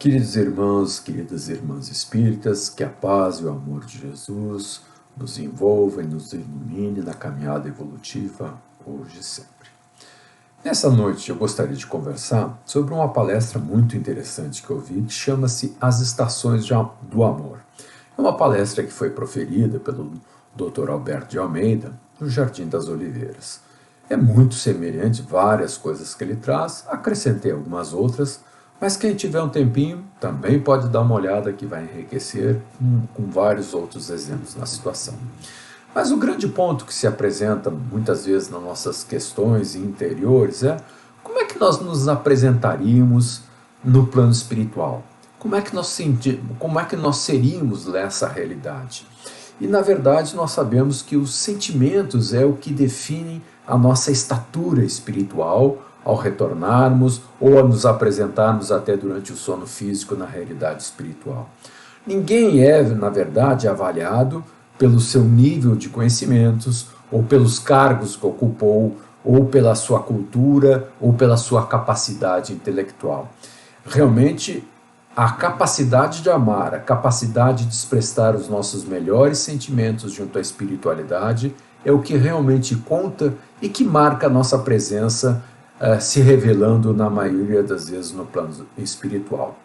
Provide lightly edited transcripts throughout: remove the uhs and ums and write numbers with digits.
Queridos irmãos, queridas irmãs espíritas, que a paz e o amor de Jesus nos envolva e nos ilumine na caminhada evolutiva hoje e sempre. Nessa noite eu gostaria de conversar sobre uma palestra muito interessante que eu vi, que chama-se As Estações do Amor. É uma palestra que foi proferida pelo Dr. Alberto de Almeida, no Jardim das Oliveiras. É muito semelhante, várias coisas que ele traz, acrescentei algumas outras, mas quem tiver um tempinho também pode dar uma olhada que vai enriquecer com vários outros exemplos na situação. Mas o grande ponto que se apresenta muitas vezes nas nossas questões interiores é como é que nós nos apresentaríamos no plano espiritual? Como é que nós seríamos nessa realidade? E na verdade nós sabemos que os sentimentos é o que definem a nossa estatura espiritual ao retornarmos ou a nos apresentarmos até durante o sono físico na realidade espiritual. Ninguém é, na verdade, avaliado pelo seu nível de conhecimentos, ou pelos cargos que ocupou, ou pela sua cultura, ou pela sua capacidade intelectual. Realmente, a capacidade de amar, a capacidade de expressar os nossos melhores sentimentos junto à espiritualidade é o que realmente conta e que marca a nossa presença se revelando na maioria das vezes no plano espiritual.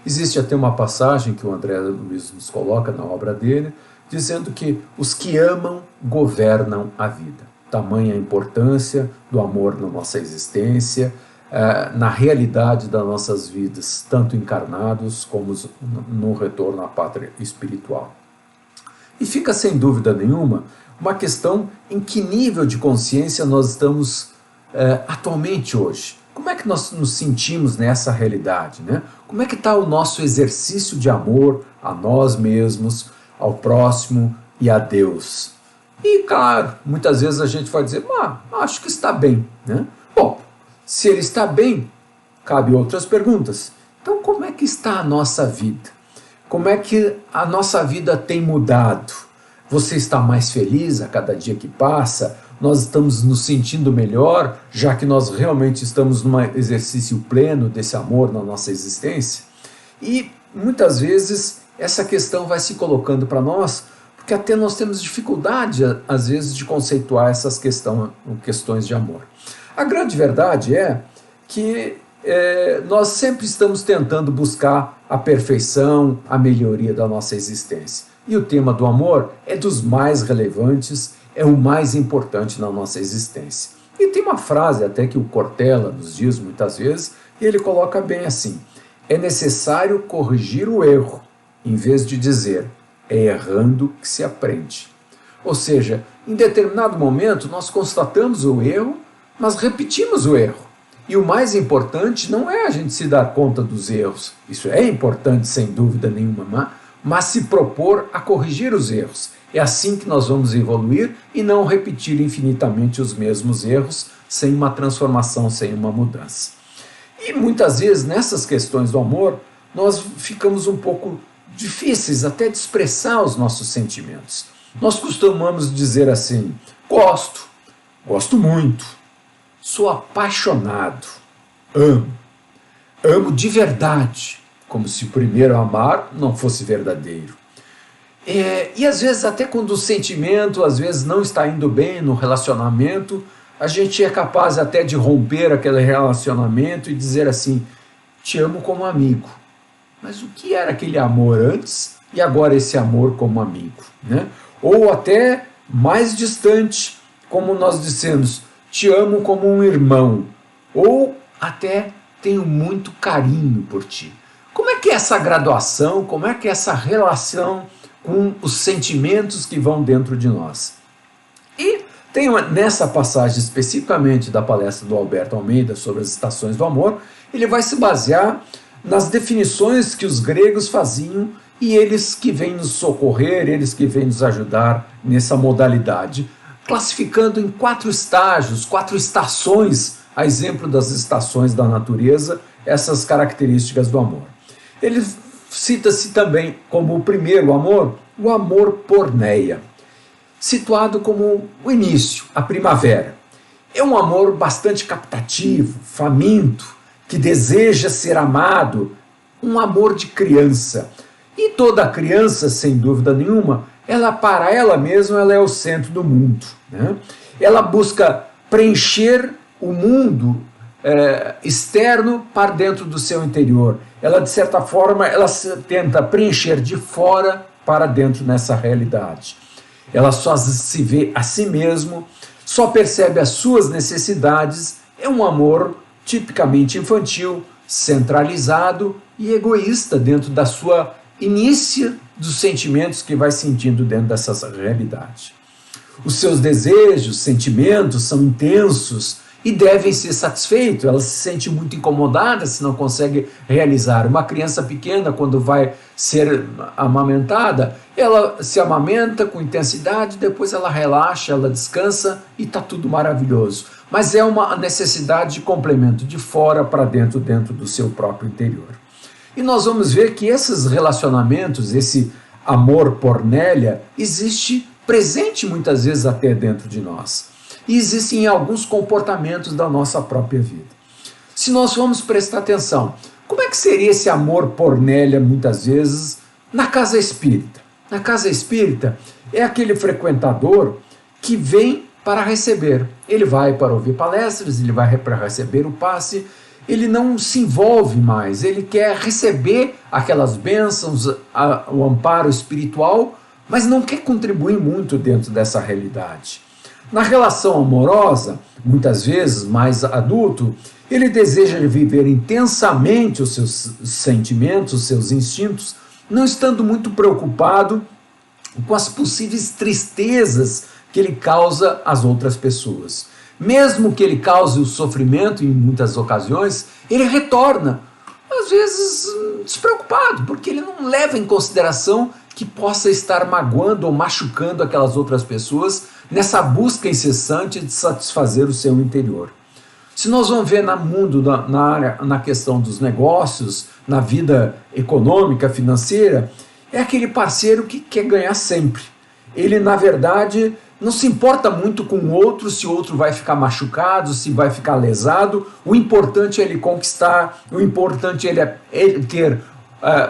Existe até uma passagem que o André Luiz nos coloca na obra dele, dizendo que os que amam governam a vida. Tamanha a importância do amor na nossa existência, na realidade das nossas vidas, tanto encarnados como no retorno à pátria espiritual. E fica sem dúvida nenhuma uma questão em que nível de consciência nós estamos atualmente hoje. Como é que nós nos sentimos nessa realidade, né? Como é que está o nosso exercício de amor a nós mesmos, ao próximo e a Deus? E claro, muitas vezes a gente vai dizer, acho que está bem, né? Bom, se ele está bem, cabe outras perguntas. Então, como é que está a nossa vida? Como é que a nossa vida tem mudado? Você está mais feliz a cada dia que passa? Nós estamos nos sentindo melhor, já que nós realmente estamos num exercício pleno desse amor na nossa existência? E muitas vezes essa questão vai se colocando para nós, porque até nós temos dificuldade, às vezes, de conceituar essas questões de amor. A grande verdade é que nós sempre estamos tentando buscar a perfeição, a melhoria da nossa existência. E o tema do amor é dos mais relevantes, é o mais importante na nossa existência. E tem uma frase até que o Cortella nos diz muitas vezes, e ele coloca bem assim: é necessário corrigir o erro, em vez de dizer, é errando que se aprende. Ou seja, em determinado momento nós constatamos o erro, mas repetimos o erro. E o mais importante não é a gente se dar conta dos erros, isso é importante sem dúvida nenhuma, mas se propor a corrigir os erros. É assim que nós vamos evoluir e não repetir infinitamente os mesmos erros sem uma transformação, sem uma mudança. E muitas vezes nessas questões do amor, nós ficamos um pouco difíceis até de expressar os nossos sentimentos. Nós costumamos dizer assim, gosto muito, sou apaixonado, amo de verdade, como se o primeiro amar não fosse verdadeiro. E às vezes até quando o sentimento às vezes não está indo bem no relacionamento, a gente é capaz até de romper aquele relacionamento e dizer assim, te amo como amigo. Mas o que era aquele amor antes e agora esse amor como amigo, né? Ou até mais distante, como nós dissemos, te amo como um irmão, ou até tenho muito carinho por ti. Como é que é essa graduação, como é que é essa relação com os sentimentos que vão dentro de nós? E tem nessa passagem especificamente da palestra do Alberto Almeida sobre as estações do amor, ele vai se basear nas definições que os gregos faziam e eles que vêm nos socorrer, eles que vêm nos ajudar nessa modalidade, classificando em 4 estágios, 4 estações, a exemplo das estações da natureza, essas características do amor. Ele cita-se também como o primeiro amor, o amor porneia, situado como o início, a primavera. É um amor bastante captativo, faminto, que deseja ser amado um amor de criança. E toda criança, sem dúvida nenhuma, para ela mesma, ela é o centro do mundo, né? Ela busca preencher o mundo externo para dentro do seu interior. Ela, de certa forma, ela tenta preencher de fora para dentro nessa realidade. Ela só se vê a si mesmo, só percebe as suas necessidades. É um amor tipicamente infantil, centralizado e egoísta dentro da sua início dos sentimentos que vai sentindo dentro dessa realidade. Os seus desejos, sentimentos são intensos e devem ser satisfeitos. Ela se sente muito incomodada se não consegue realizar. Uma criança pequena, quando vai ser amamentada, ela se amamenta com intensidade, depois ela relaxa, ela descansa e está tudo maravilhoso. Mas é uma necessidade de complemento de fora para dentro do seu próprio interior. E nós vamos ver que esses relacionamentos, esse amor pornélia, existe presente muitas vezes até dentro de nós. E existem alguns comportamentos da nossa própria vida. Se nós vamos prestar atenção, como é que seria esse amor pornélia muitas vezes na casa espírita? Na casa espírita é aquele frequentador que vem para receber. Ele vai para ouvir palestras, ele vai para receber o passe, ele não se envolve mais, ele quer receber aquelas bênçãos, o amparo espiritual, mas não quer contribuir muito dentro dessa realidade. Na relação amorosa, muitas vezes mais adulto, ele deseja viver intensamente os seus sentimentos, os seus instintos, não estando muito preocupado com as possíveis tristezas que ele causa às outras pessoas. Mesmo que ele cause o sofrimento em muitas ocasiões, ele retorna, às vezes despreocupado, porque ele não leva em consideração que possa estar magoando ou machucando aquelas outras pessoas nessa busca incessante de satisfazer o seu interior. Se nós vamos ver no mundo, na questão dos negócios, na vida econômica, financeira, é aquele parceiro que quer ganhar sempre. Ele, na verdade, não se importa muito com o outro, se o outro vai ficar machucado, se vai ficar lesado. O importante é ele conquistar, o importante é ele ter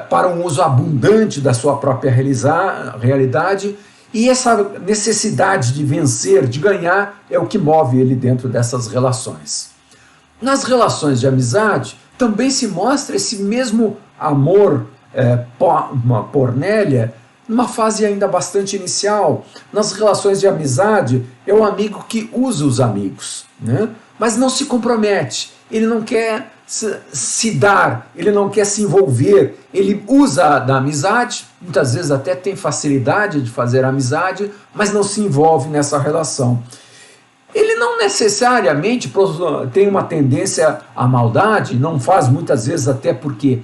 para um uso abundante da sua própria realidade. E essa necessidade de vencer, de ganhar, é o que move ele dentro dessas relações. Nas relações de amizade, também se mostra esse mesmo amor pornélia, numa fase ainda bastante inicial. Nas relações de amizade, é o amigo que usa os amigos, né? Mas não se compromete, ele não quer se dar, ele não quer se envolver, ele usa da amizade, muitas vezes até tem facilidade de fazer amizade, mas não se envolve nessa relação. Ele não necessariamente tem uma tendência à maldade, não faz muitas vezes até porque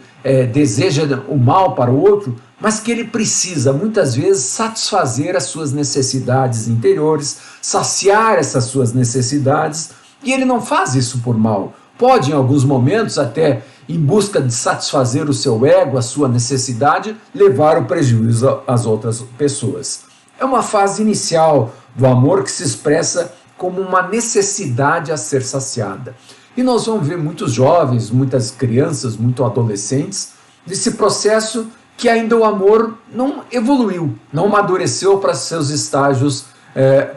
deseja o mal para o outro, mas que ele precisa muitas vezes satisfazer as suas necessidades interiores, saciar essas suas necessidades, e ele não faz isso por mal. Pode, em alguns momentos, até em busca de satisfazer o seu ego, a sua necessidade, levar o prejuízo às outras pessoas. É uma fase inicial do amor que se expressa como uma necessidade a ser saciada. E nós vamos ver muitos jovens, muitas crianças, muitos adolescentes, nesse processo que ainda o amor não evoluiu, não amadureceu para seus estágios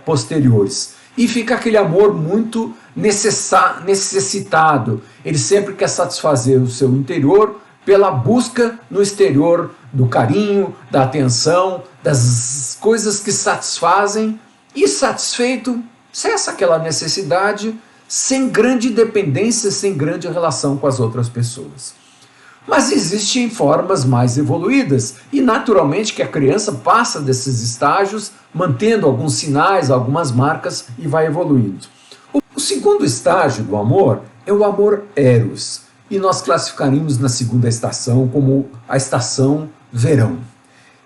posteriores. E fica aquele amor muito necessitado. Ele sempre quer satisfazer o seu interior pela busca no exterior do carinho, da atenção, das coisas que satisfazem, e satisfeito, cessa aquela necessidade sem grande dependência, sem grande relação com as outras pessoas. Mas existem formas mais evoluídas e naturalmente que a criança passa desses estágios, mantendo alguns sinais, algumas marcas e vai evoluindo. O segundo estágio do amor é o amor eros, e nós classificaríamos na segunda estação como a estação verão.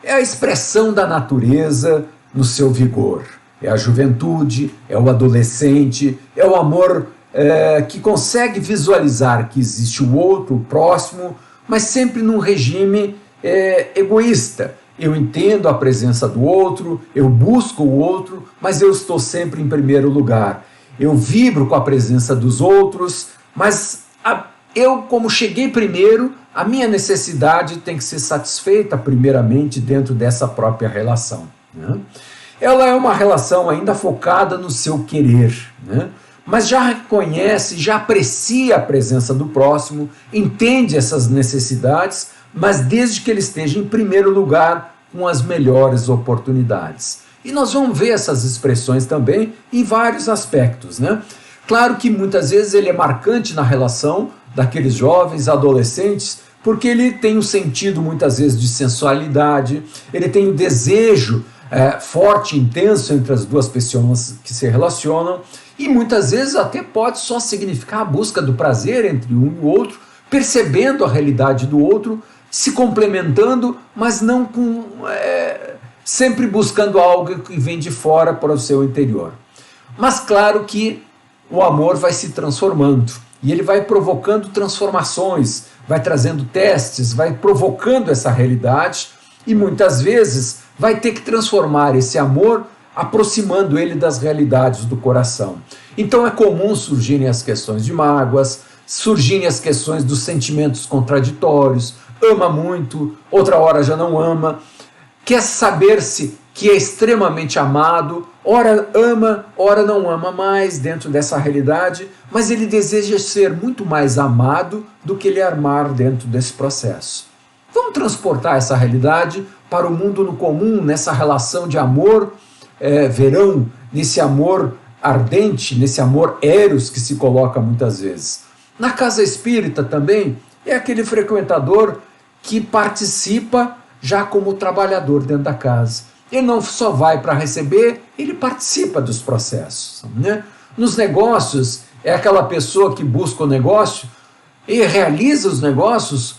É a expressão da natureza no seu vigor. É a juventude, é o adolescente, é o amor que consegue visualizar que existe o outro, o próximo, mas sempre num regime egoísta. Eu entendo a presença do outro, eu busco o outro, mas eu estou sempre em primeiro lugar. Eu vibro com a presença dos outros, mas eu, como cheguei primeiro, a minha necessidade tem que ser satisfeita primeiramente dentro dessa própria relação, né? Ela é uma relação ainda focada no seu querer, né? Mas já reconhece, já aprecia a presença do próximo, entende essas necessidades, mas desde que ele esteja em primeiro lugar com as melhores oportunidades. E nós vamos ver essas expressões também em vários aspectos, né? Claro que muitas vezes ele é marcante na relação daqueles jovens, adolescentes, porque ele tem um sentido muitas vezes de sensualidade, ele tem um desejo forte, intenso entre as duas pessoas que se relacionam, e muitas vezes até pode só significar a busca do prazer entre um e o outro, percebendo a realidade do outro, se complementando, mas não com sempre buscando algo que vem de fora para o seu interior. Mas claro que o amor vai se transformando, e ele vai provocando transformações, vai trazendo testes, vai provocando essa realidade, e muitas vezes vai ter que transformar esse amor, aproximando ele das realidades do coração. Então é comum surgirem as questões de mágoas, surgirem as questões dos sentimentos contraditórios, ama muito, outra hora já não ama, quer saber-se que é extremamente amado, ora ama, ora não ama mais dentro dessa realidade, mas ele deseja ser muito mais amado do que ele amar dentro desse processo. Vamos transportar essa realidade para o mundo no comum, nessa relação de amor, verão, nesse amor ardente, nesse amor eros que se coloca muitas vezes. Na casa espírita também é aquele frequentador que participa já como trabalhador dentro da casa. Ele não só vai para receber, ele participa dos processos, né? Nos negócios, é aquela pessoa que busca o negócio e realiza os negócios,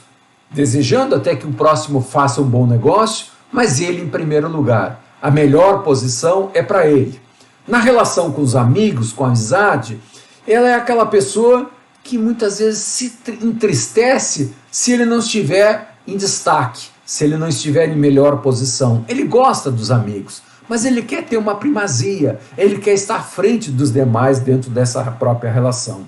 desejando até que o próximo faça um bom negócio, mas ele em primeiro lugar. A melhor posição é para ele. Na relação com os amigos, com a amizade, ela é aquela pessoa que muitas vezes se entristece se ele não estiver em destaque, se ele não estiver em melhor posição. Ele gosta dos amigos, mas ele quer ter uma primazia, ele quer estar à frente dos demais dentro dessa própria relação.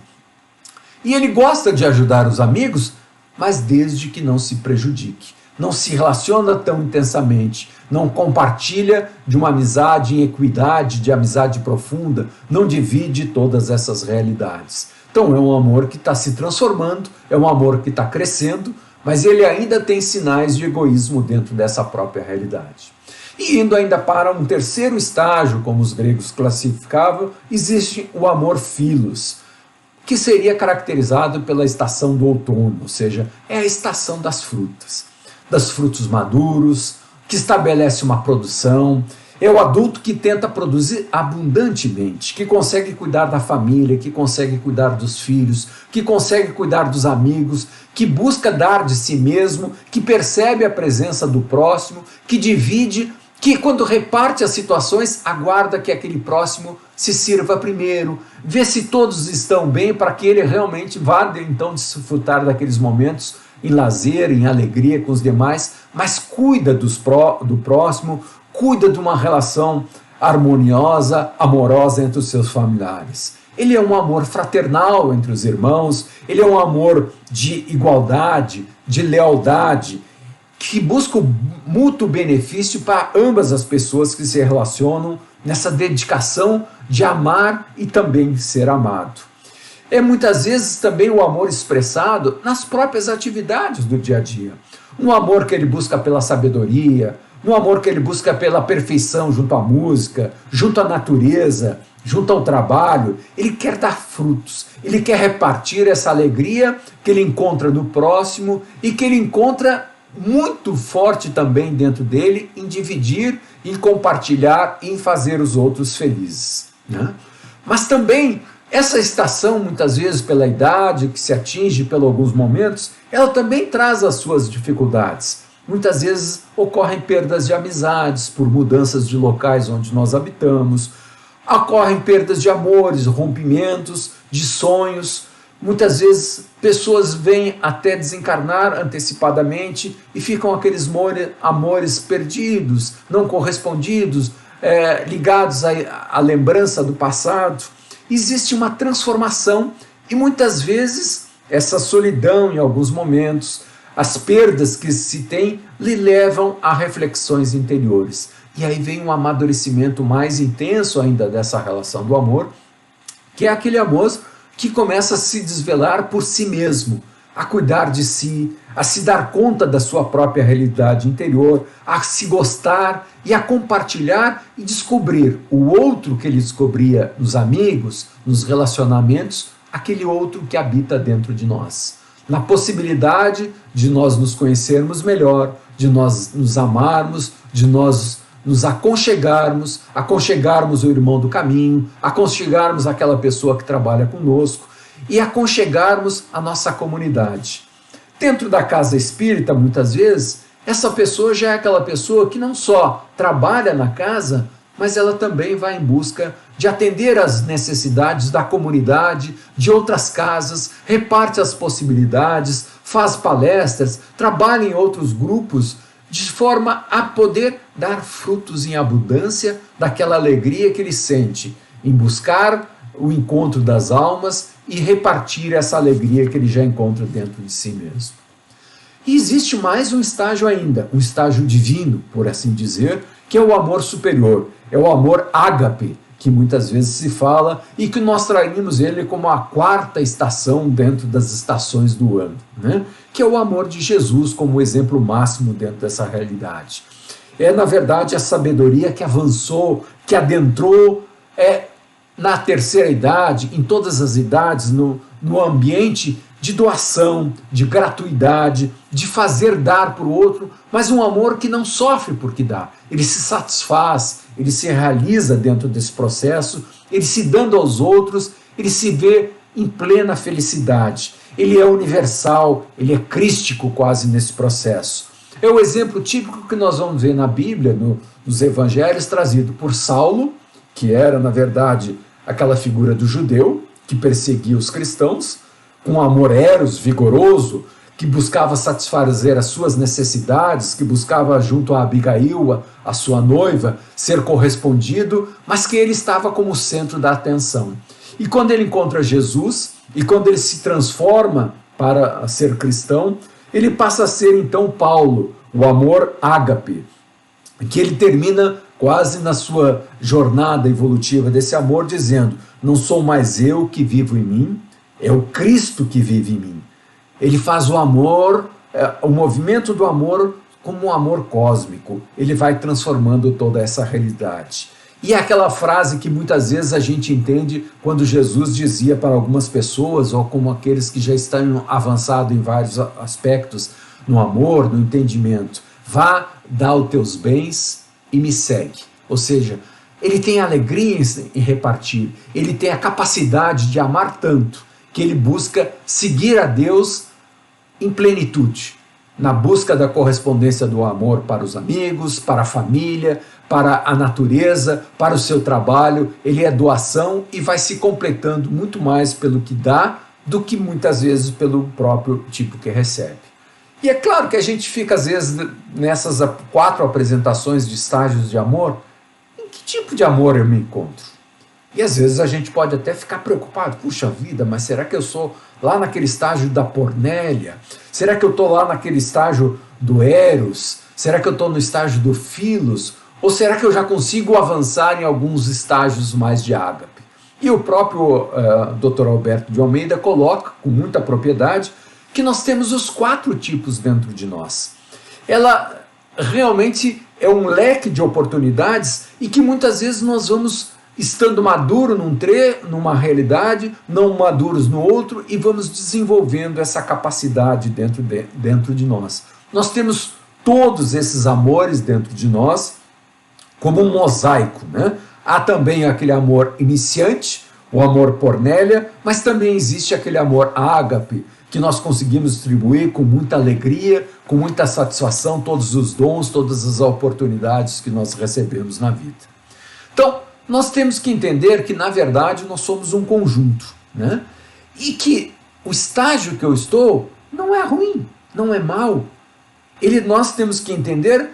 E ele gosta de ajudar os amigos, mas desde que não se prejudique. Não se relaciona tão intensamente, não compartilha de uma amizade em equidade, de amizade profunda, não divide todas essas realidades. Então é um amor que está se transformando, é um amor que está crescendo, mas ele ainda tem sinais de egoísmo dentro dessa própria realidade. E indo ainda para um terceiro estágio, como os gregos classificavam, existe o amor philos, que seria caracterizado pela estação do outono, ou seja, é a estação das frutas, dos frutos maduros, que estabelece uma produção. É o adulto que tenta produzir abundantemente, que consegue cuidar da família, que consegue cuidar dos filhos, que consegue cuidar dos amigos, que busca dar de si mesmo, que percebe a presença do próximo, que divide, que quando reparte as situações, aguarda que aquele próximo se sirva primeiro, vê se todos estão bem para que ele realmente vá então desfrutar daqueles momentos em lazer, em alegria com os demais, mas cuida do próximo, cuida de uma relação harmoniosa, amorosa entre os seus familiares. Ele é um amor fraternal entre os irmãos, ele é um amor de igualdade, de lealdade, que busca o mútuo benefício para ambas as pessoas que se relacionam nessa dedicação de amar e também ser amado. É muitas vezes também o amor expressado nas próprias atividades do dia a dia. Um amor que ele busca pela sabedoria, um amor que ele busca pela perfeição junto à música, junto à natureza, junto ao trabalho. Ele quer dar frutos, ele quer repartir essa alegria que ele encontra no próximo e que ele encontra muito forte também dentro dele em dividir, em compartilhar, em fazer os outros felizes, né? Mas também essa estação, muitas vezes pela idade que se atinge por alguns momentos, ela também traz as suas dificuldades. Muitas vezes ocorrem perdas de amizades por mudanças de locais onde nós habitamos, ocorrem perdas de amores, rompimentos, de sonhos. Muitas vezes pessoas vêm até desencarnar antecipadamente e ficam aqueles amores perdidos, não correspondidos, ligados à lembrança do passado. Existe uma transformação e muitas vezes essa solidão em alguns momentos, as perdas que se tem lhe levam a reflexões interiores. E aí vem um amadurecimento mais intenso ainda dessa relação do amor, que é aquele amor que começa a se desvelar por si mesmo, a cuidar de si, a se dar conta da sua própria realidade interior, a se gostar e a compartilhar e descobrir o outro que ele descobria nos amigos, nos relacionamentos, aquele outro que habita dentro de nós. Na possibilidade de nós nos conhecermos melhor, de nós nos amarmos, de nós nos aconchegarmos o irmão do caminho, aconchegarmos aquela pessoa que trabalha conosco e aconchegarmos a nossa comunidade. Dentro da casa espírita, muitas vezes, essa pessoa já é aquela pessoa que não só trabalha na casa, mas ela também vai em busca de atender às necessidades da comunidade, de outras casas, reparte as possibilidades, faz palestras, trabalha em outros grupos, de forma a poder dar frutos em abundância daquela alegria que ele sente em buscar o encontro das almas e repartir essa alegria que ele já encontra dentro de si mesmo. E existe mais um estágio ainda, um estágio divino, por assim dizer, que é o amor superior, é o amor ágape, que muitas vezes se fala e que nós traímos ele como a quarta estação dentro das estações do ano, né? Que é o amor de Jesus como o exemplo máximo dentro dessa realidade. É, na verdade, a sabedoria que avançou, que adentrou na terceira idade, em todas as idades, no ambiente de doação, de gratuidade, de fazer dar para o outro, mas um amor que não sofre porque dá. Ele se satisfaz, ele se realiza dentro desse processo, ele se dando aos outros, ele se vê em plena felicidade. Ele é universal, ele é crístico quase nesse processo. É o exemplo típico que nós vamos ver na Bíblia, nos evangelhos, trazido por Saulo, que era, na verdade, aquela figura do judeu que perseguia os cristãos, com um amor eros, vigoroso, que buscava satisfazer as suas necessidades, que buscava junto a Abigail, a sua noiva, ser correspondido, mas que ele estava como centro da atenção. E quando ele encontra Jesus, e quando ele se transforma para ser cristão, ele passa a ser então Paulo, o amor ágape, que ele termina quase na sua jornada evolutiva desse amor, dizendo: não sou mais eu que vivo em mim, é o Cristo que vive em mim. Ele faz o amor, o movimento do amor como um amor cósmico. Ele vai transformando toda essa realidade. E é aquela frase que muitas vezes a gente entende quando Jesus dizia para algumas pessoas, ou como aqueles que já estão avançados em vários aspectos, no amor, no entendimento: vá, dá os teus bens e me segue. Ou seja, ele tem alegria em repartir, ele tem a capacidade de amar tanto, que ele busca seguir a Deus em plenitude, na busca da correspondência do amor para os amigos, para a família, para a natureza, para o seu trabalho. Ele é doação e vai se completando muito mais pelo que dá do que muitas vezes pelo próprio tipo que recebe. E é claro que a gente fica às vezes nessas 4 apresentações de estágios de amor, em que tipo de amor eu me encontro? E às vezes a gente pode até ficar preocupado: puxa vida, mas será que eu sou lá naquele estágio da pornélia? Será que eu estou lá naquele estágio do eros? Será que eu estou no estágio do filos? Ou será que eu já consigo avançar em alguns estágios mais de ágape? E o próprio Dr. Alberto de Almeida coloca com muita propriedade que nós temos os 4 tipos dentro de nós. Ela realmente é um leque de oportunidades e que muitas vezes nós vamos estando maduro numa realidade, não maduros no outro, e vamos desenvolvendo essa capacidade dentro de nós. Nós temos todos esses amores dentro de nós como um mosaico, né? Há também aquele amor iniciante, o amor pornélia, mas também existe aquele amor ágape, que nós conseguimos distribuir com muita alegria, com muita satisfação, todos os dons, todas as oportunidades que nós recebemos na vida. Então, nós temos que entender que, na verdade, nós somos um conjunto, né? E que o estágio que eu estou não é ruim, não é mau. Nós temos que entender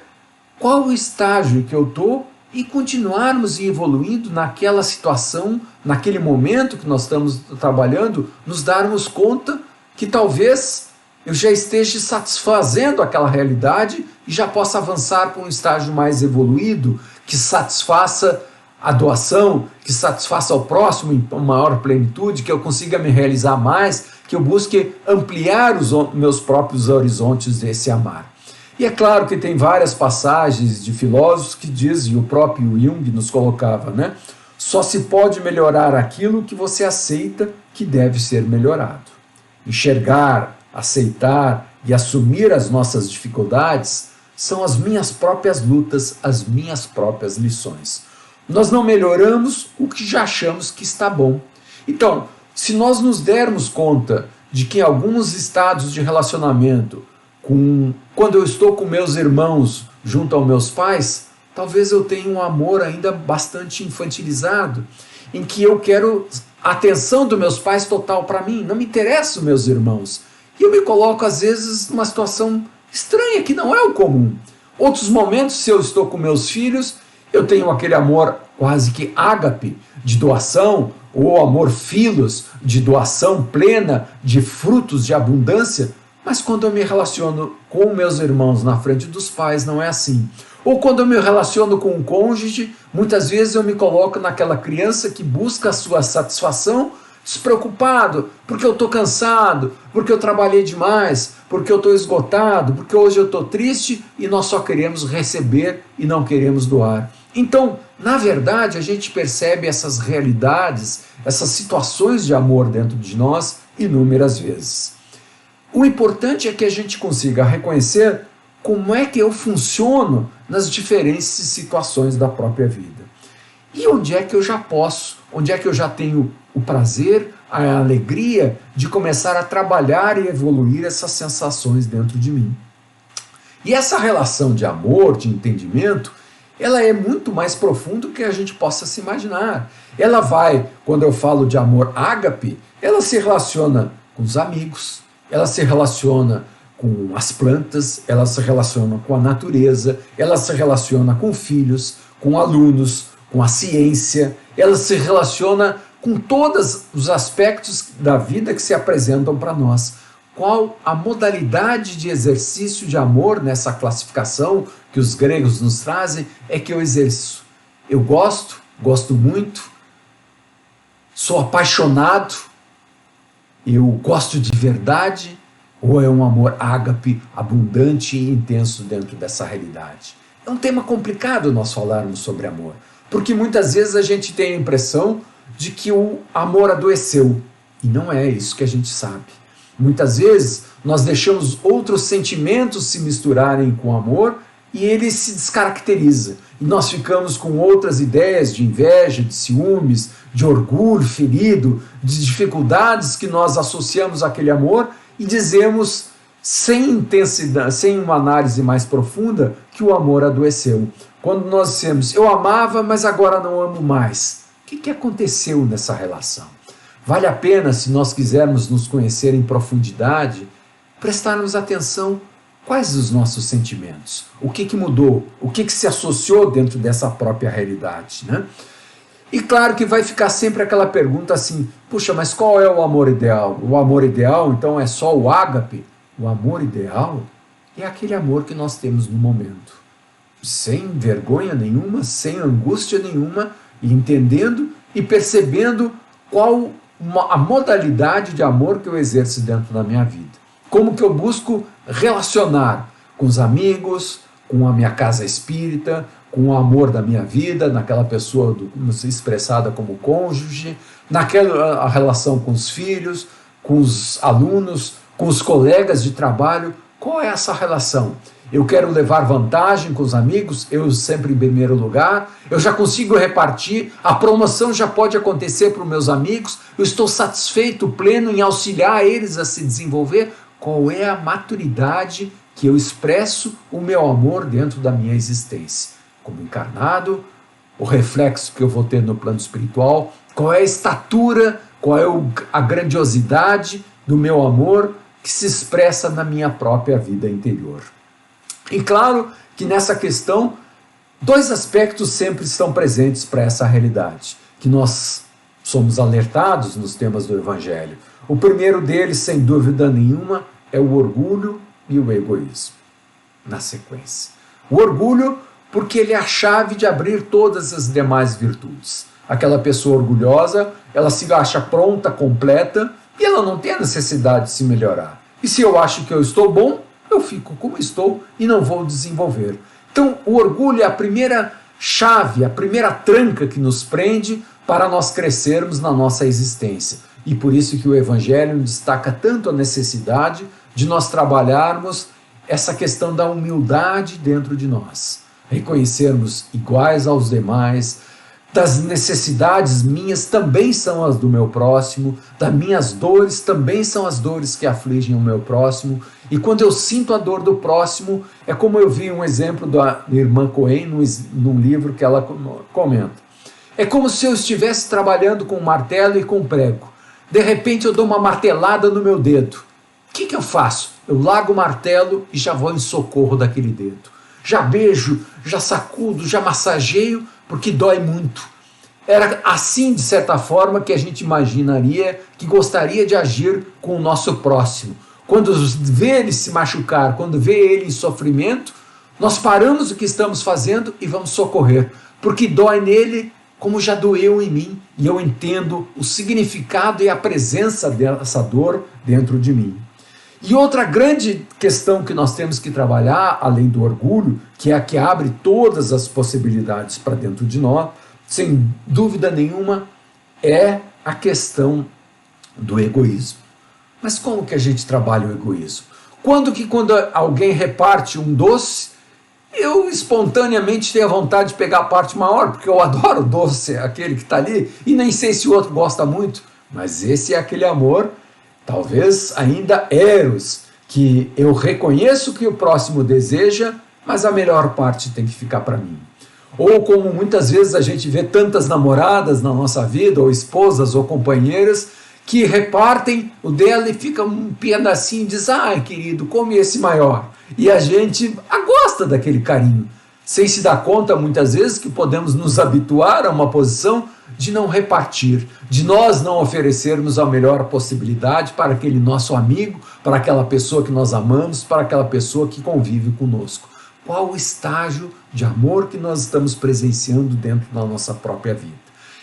qual o estágio que eu estou e continuarmos evoluindo naquela situação, naquele momento que nós estamos trabalhando, nos darmos conta que talvez eu já esteja satisfazendo aquela realidade e já possa avançar para um estágio mais evoluído, que satisfaça a doação, que satisfaça ao próximo em maior plenitude, que eu consiga me realizar mais, que eu busque ampliar os meus próprios horizontes desse amar. E é claro que tem várias passagens de filósofos que dizem, e o próprio Jung nos colocava, né? Só se pode melhorar aquilo que você aceita que deve ser melhorado. Enxergar, aceitar e assumir as nossas dificuldades são as minhas próprias lutas, as minhas próprias lições. Nós não melhoramos o que já achamos que está bom. Então, se nós nos dermos conta de que em alguns estados de relacionamento, quando eu estou com meus irmãos junto aos meus pais, talvez eu tenha um amor ainda bastante infantilizado, em que eu quero a atenção dos meus pais total para mim, não me interessam meus irmãos. E eu me coloco, às vezes, numa situação estranha, que não é o comum. Outros momentos, se eu estou com meus filhos, eu tenho aquele amor quase que ágape, de doação, ou amor filos, de doação plena, de frutos de abundância, mas quando eu me relaciono com meus irmãos na frente dos pais, não é assim. Ou quando eu me relaciono com um cônjuge, muitas vezes eu me coloco naquela criança que busca a sua satisfação despreocupado, porque eu estou cansado, porque eu trabalhei demais, porque eu estou esgotado, porque hoje eu estou triste e nós só queremos receber e não queremos doar. Então, na verdade, a gente percebe essas realidades, essas situações de amor dentro de nós inúmeras vezes. O importante é que a gente consiga reconhecer como é que eu funciono nas diferentes situações da própria vida. E onde é que eu já posso, onde é que eu já tenho o prazer, a alegria de começar a trabalhar e evoluir essas sensações dentro de mim. E essa relação de amor, de entendimento, ela é muito mais profunda do que a gente possa se imaginar. Ela vai, quando eu falo de amor ágape, ela se relaciona com os amigos, ela se relaciona com as plantas, ela se relaciona com a natureza, ela se relaciona com filhos, com alunos, com a ciência, ela se relaciona com todos os aspectos da vida que se apresentam para nós. Qual a modalidade de exercício de amor nessa classificação que os gregos nos trazem é que eu exerço? Eu gosto muito, sou apaixonado, eu gosto de verdade, ou é um amor ágape, abundante e intenso dentro dessa realidade? É um tema complicado nós falarmos sobre amor, porque muitas vezes a gente tem a impressão de que o amor adoeceu, e não é isso que a gente sabe. Muitas vezes nós deixamos outros sentimentos se misturarem com o amor e ele se descaracteriza. E nós ficamos com outras ideias de inveja, de ciúmes, de orgulho ferido, de dificuldades que nós associamos àquele amor e dizemos, sem intensidade, sem uma análise mais profunda, que o amor adoeceu. Quando nós dissemos, eu amava, mas agora não amo mais. O que aconteceu nessa relação? Vale a pena, se nós quisermos nos conhecer em profundidade, prestarmos atenção quais os nossos sentimentos, o que mudou, o que se associou dentro dessa própria realidade, né? E claro que vai ficar sempre aquela pergunta assim, puxa, mas qual é o amor ideal? O amor ideal, então, é só o ágape? O amor ideal é aquele amor que nós temos no momento, sem vergonha nenhuma, sem angústia nenhuma, e entendendo e percebendo qual a modalidade de amor que eu exerço dentro da minha vida. Como que eu busco relacionar com os amigos, com a minha casa espírita, com o amor da minha vida, naquela pessoa expressada como cônjuge, naquela relação com os filhos, com os alunos, com os colegas de trabalho. Qual é essa relação? Eu quero levar vantagem com os amigos, eu sempre em primeiro lugar, eu já consigo repartir, a promoção já pode acontecer para os meus amigos, eu estou satisfeito, pleno em auxiliar eles a se desenvolver. Qual é a maturidade que eu expresso o meu amor dentro da minha existência? Como encarnado, o reflexo que eu vou ter no plano espiritual, qual é a estatura, qual é a grandiosidade do meu amor que se expressa na minha própria vida interior. E claro que nessa questão, dois aspectos sempre estão presentes para essa realidade, que nós somos alertados nos temas do Evangelho. O primeiro deles, sem dúvida nenhuma, é o orgulho e o egoísmo, na sequência. O orgulho, porque ele é a chave de abrir todas as demais virtudes. Aquela pessoa orgulhosa, ela se acha pronta, completa, e ela não tem a necessidade de se melhorar. E se eu acho que eu estou bom, eu fico como estou e não vou desenvolver. Então, o orgulho é a primeira chave, a primeira tranca que nos prende para nós crescermos na nossa existência. E por isso que o Evangelho destaca tanto a necessidade de nós trabalharmos essa questão da humildade dentro de nós. Reconhecermos iguais aos demais, das necessidades minhas também são as do meu próximo, das minhas dores também são as dores que afligem o meu próximo, e quando eu sinto a dor do próximo, é como eu vi um exemplo da irmã Cohen num livro que ela comenta. É como se eu estivesse trabalhando com um martelo e com um prego. De repente eu dou uma martelada no meu dedo. O que eu faço? Eu largo o martelo e já vou em socorro daquele dedo. Já beijo, já sacudo, já massageio, porque dói muito. Era assim, de certa forma, que a gente imaginaria que gostaria de agir com o nosso próximo. Quando vê ele se machucar, quando vê ele em sofrimento, nós paramos o que estamos fazendo e vamos socorrer, porque dói nele como já doeu em mim, e eu entendo o significado e a presença dessa dor dentro de mim. E outra grande questão que nós temos que trabalhar, além do orgulho, que é a que abre todas as possibilidades para dentro de nós, sem dúvida nenhuma, é a questão do egoísmo. Mas como que a gente trabalha o egoísmo? Quando alguém reparte um doce, eu espontaneamente tenho a vontade de pegar a parte maior, porque eu adoro o doce, aquele que está ali, e nem sei se o outro gosta muito, mas esse é aquele amor, talvez ainda eros, que eu reconheço que o próximo deseja, mas a melhor parte tem que ficar para mim. Ou como muitas vezes a gente vê tantas namoradas na nossa vida, ou esposas ou companheiras, que repartem o dela e fica um pedacinho e diz, ai querido, come esse maior. E a gente gosta daquele carinho, sem se dar conta muitas vezes que podemos nos habituar a uma posição de não repartir, de nós não oferecermos a melhor possibilidade para aquele nosso amigo, para aquela pessoa que nós amamos, para aquela pessoa que convive conosco. Qual o estágio de amor que nós estamos presenciando dentro da nossa própria vida?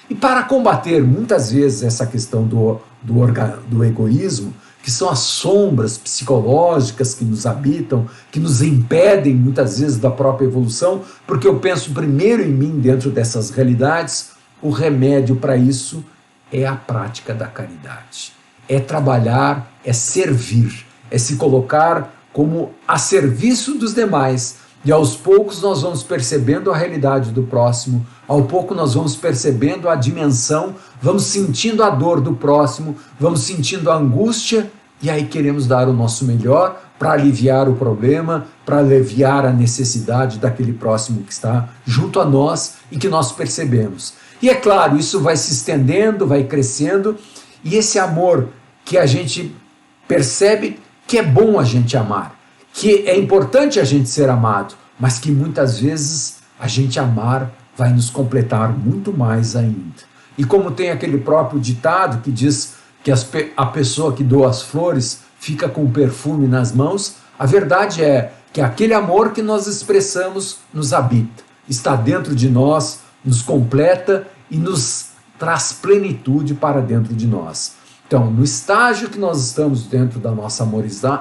E para combater muitas vezes essa questão do egoísmo, que são as sombras psicológicas que nos habitam, que nos impedem muitas vezes da própria evolução, porque eu penso primeiro em mim dentro dessas realidades, o remédio para isso é a prática da caridade. É trabalhar, é servir, é se colocar como a serviço dos demais. E aos poucos nós vamos percebendo a realidade do próximo, ao pouco nós vamos percebendo a dimensão, vamos sentindo a dor do próximo, vamos sentindo a angústia, e aí queremos dar o nosso melhor para aliviar o problema, para aliviar a necessidade daquele próximo que está junto a nós e que nós percebemos. E é claro, isso vai se estendendo, vai crescendo, e esse amor que a gente percebe que é bom a gente amar, que é importante a gente ser amado, mas que muitas vezes a gente amar vai nos completar muito mais ainda. E como tem aquele próprio ditado que diz que a pessoa que doa as flores fica com o perfume nas mãos, a verdade é que aquele amor que nós expressamos nos habita, está dentro de nós, nos completa e nos traz plenitude para dentro de nós. Então, no estágio que nós estamos dentro da nossa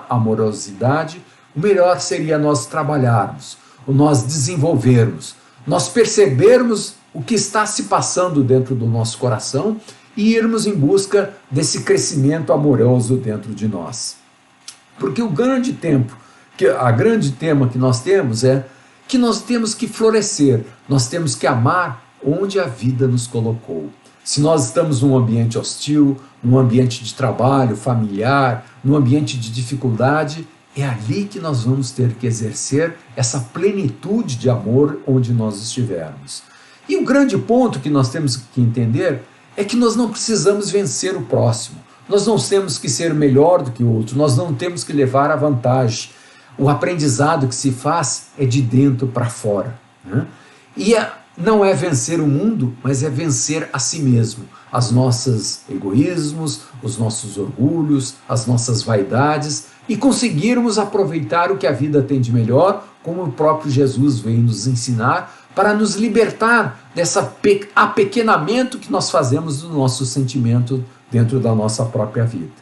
amorosidade, o melhor seria nós trabalharmos, nós desenvolvermos, nós percebermos o que está se passando dentro do nosso coração e irmos em busca desse crescimento amoroso dentro de nós. Porque a grande tema que nós temos é que nós temos que florescer, nós temos que amar onde a vida nos colocou. Se nós estamos num ambiente hostil, num ambiente de trabalho, familiar, num ambiente de dificuldade, é ali que nós vamos ter que exercer essa plenitude de amor onde nós estivermos. E o grande ponto que nós temos que entender é que nós não precisamos vencer o próximo, nós não temos que ser melhor do que o outro, nós não temos que levar a vantagem. O aprendizado que se faz é de dentro para fora, né? E não é vencer o mundo, mas é vencer a si mesmo, as nossos egoísmos, os nossos orgulhos, as nossas vaidades, e conseguirmos aproveitar o que a vida tem de melhor, como o próprio Jesus veio nos ensinar, para nos libertar dessa apequenamento que nós fazemos do nosso sentimento dentro da nossa própria vida.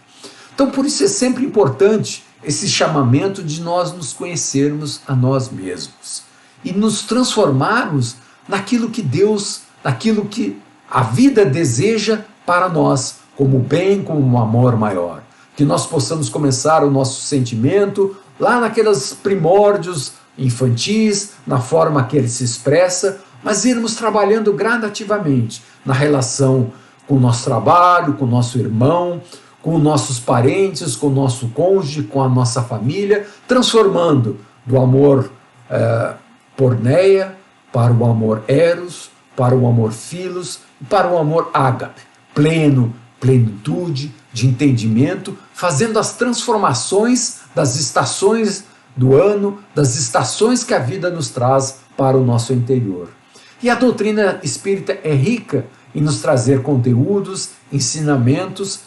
Então, por isso é sempre importante esse chamamento de nós nos conhecermos a nós mesmos e nos transformarmos naquilo que Deus, naquilo que a vida deseja para nós, como bem, como um amor maior. Que nós possamos começar o nosso sentimento lá naqueles primórdios infantis, na forma que ele se expressa, mas irmos trabalhando gradativamente na relação com o nosso trabalho, com o nosso irmão, com os nossos parentes, com o nosso cônjuge, com a nossa família, transformando do amor porneia para o amor eros, para o amor filos e para o amor ágape, pleno, plenitude de entendimento, fazendo as transformações das estações do ano, das estações que a vida nos traz para o nosso interior. E a doutrina espírita é rica em nos trazer conteúdos, ensinamentos,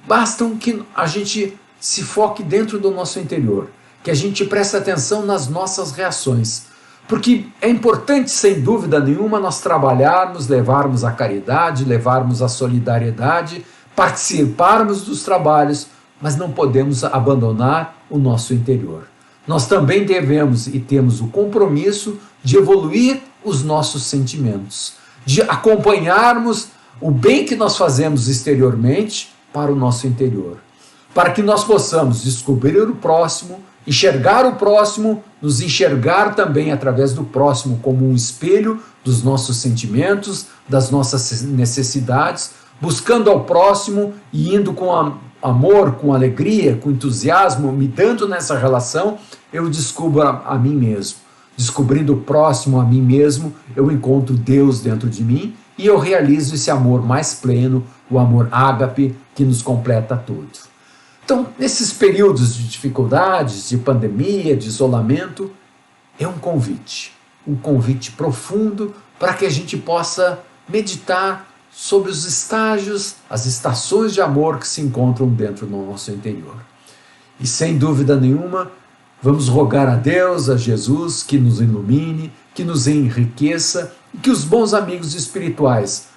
bastam que a gente se foque dentro do nosso interior, que a gente preste atenção nas nossas reações, porque é importante, sem dúvida nenhuma, nós trabalharmos, levarmos a caridade, levarmos a solidariedade, participarmos dos trabalhos, mas não podemos abandonar o nosso interior. Nós também devemos e temos o compromisso de evoluir os nossos sentimentos, de acompanharmos o bem que nós fazemos exteriormente para o nosso interior, para que nós possamos descobrir o próximo, enxergar o próximo, nos enxergar também através do próximo como um espelho dos nossos sentimentos, das nossas necessidades, buscando ao próximo e indo com amor, com alegria, com entusiasmo, me dando nessa relação, eu descubro a mim mesmo. Descobrindo o próximo a mim mesmo, eu encontro Deus dentro de mim e eu realizo esse amor mais pleno, o amor ágape, que nos completa tudo. Então, nesses períodos de dificuldades, de pandemia, de isolamento, é um convite profundo para que a gente possa meditar sobre os estágios, as estações de amor que se encontram dentro do nosso interior. E sem dúvida nenhuma, vamos rogar a Deus, a Jesus, que nos ilumine, que nos enriqueça e que os bons amigos espirituais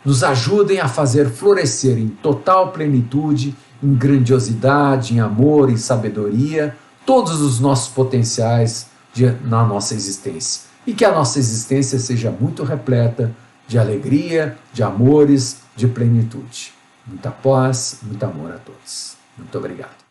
nos ajudem a fazer florescer em total plenitude, em grandiosidade, em amor, em sabedoria, todos os nossos potenciais na nossa existência. E que a nossa existência seja muito repleta de alegria, de amores, de plenitude. Muita paz, muito amor a todos. Muito obrigado.